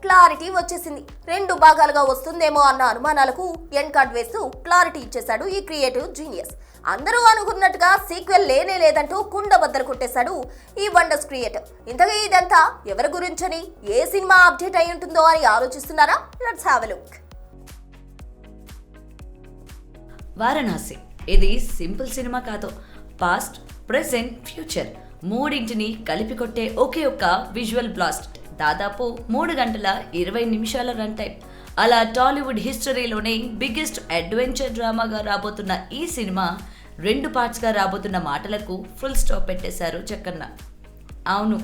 Clarity వచ్చేసింది. 2 భాగాలుగా వస్తుందేమో అన్న అనుమానాలకు ఎండ్ కార్డ్ వేస్తూ క్లారిటీ ఇచ్చేశాడు ఈ క్రియేటివ్ జీనియస్. అందరూ అనుకున్నట్టుగా సీక్వెల్ లేనే లేదంటూ కుండబద్దలు కొట్టేశాడు ఈ వండర్స్ క్రియేటర్. ఇంతగా ఇదంతా ఎవరి గురించని, ఏ సినిమా అప్డేట్ అయి ఉంటుందో అని ఆలోచిస్తున్నారా? Let's have a look. Varanasi ఇది సింపుల్ సినిమా కాదు. పాస్ట్, ప్రెజెంట్, ఫ్యూచర్ మూడింటిని కలిపి కొట్టే ఒకే ఒక్క విజువల్ బ్లాస్ట్. దాదాపు 3 గంటల 20 నిమిషాల రన్ టైం. అలా టాలీవుడ్ హిస్టరీలోనే బిగ్గెస్ట్ అడ్వెంచర్ డ్రామాగా రాబోతున్న ఈ సినిమా 2 పార్ట్స్గా రాబోతున్న మాటలకు ఫుల్ స్టాప్ పెట్టేశారు జక్కన్న. అవును,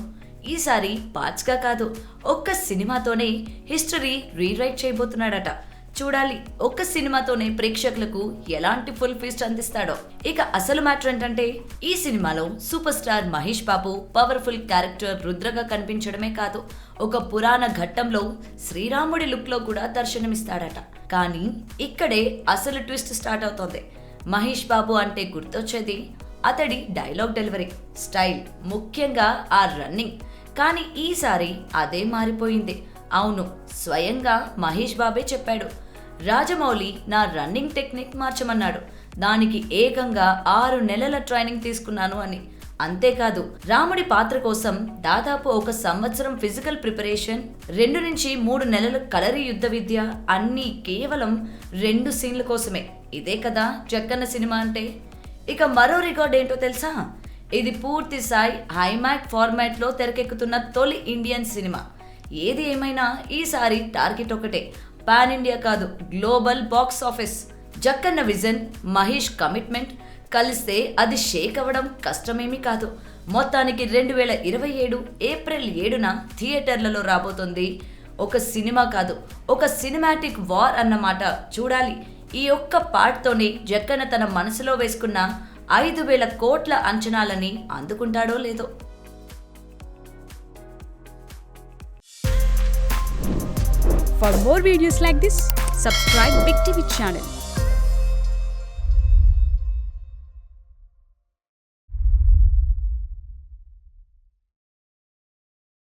ఈసారి పార్ట్స్గా కాదు, ఒక్క సినిమాతోనే హిస్టరీ రీరైట్ చేయబోతున్నాడట. చూడాలి ఒక్క సినిమాతోనే ప్రేక్షకులకు ఎలాంటి ఫుల్ ఫీస్ట్ అందిస్తాడో. ఇక అసలు మ్యాటర్ ఏంటంటే, ఈ సినిమాలో super star Mahesh Babu powerful character రుద్రగా కనిపించడమే కాదు, ఒక పురాణ ఘట్టంలో శ్రీరాముడి లుక్ లో కూడా దర్శనమిస్తాడట. కానీ ఇక్కడే అసలు ట్విస్ట్ స్టార్ట్ అవుతోంది. మహేష్ బాబు అంటే గుర్తొచ్చేది అతడి డైలాగ్ డెలివరీ స్టైల్, ముఖ్యంగా ఆ రన్నింగ్. కానీ ఈసారి అదే మారిపోయింది. అవును, స్వయంగా మహేష్ బాబే చెప్పాడు, రాజమౌళి నా రన్నింగ్ టెక్నిక్ మార్చమన్నాడు. దానికి ఏకంగా 6 నెలల ట్రైనింగ్ తీసుకున్నాను అని. అంతేకాదు, రాముడి పాత్ర కోసం దాదాపు 1 సంవత్సరం ఫిజికల్ ప్రిపరేషన్, 2 నుంచి 3 నెలల కలరీ యుద్ధ విద్య, అన్నీ కేవలం 2 సీన్ల కోసమే. ఇదే కదా జక్కన్న సినిమా అంటే. ఇక మరో రికార్డ్ ఏంటో తెలుసా? ఇది పూర్తి స్థాయి ఐమాక్స్ ఫార్మాట్లో తెరకెక్కుతున్న తొలి ఇండియన్ సినిమా. ఏది ఏమైనా ఈసారి టార్గెట్ ఒకటే, పాన్ ఇండియా కాదు, global box office. Jakkanna vision, Mahesh commitment కలిస్తే అది షేక్ అవ్వడం కష్టమేమీ కాదు. మొత్తానికి 2027 ఏప్రిల్ 7న థియేటర్లలో రాబోతుంది ఒక సినిమా కాదు, ఒక సినిమాటిక్ వార్ అన్నమాట. చూడాలి ఈ ఒక్క పార్ట్తోనే జక్కన్న తన మనసులో వేసుకున్న 5,000 కోట్ల అంచనాలని అందుకుంటాడో లేదో. For more videos like this, subscribe Big TV channel.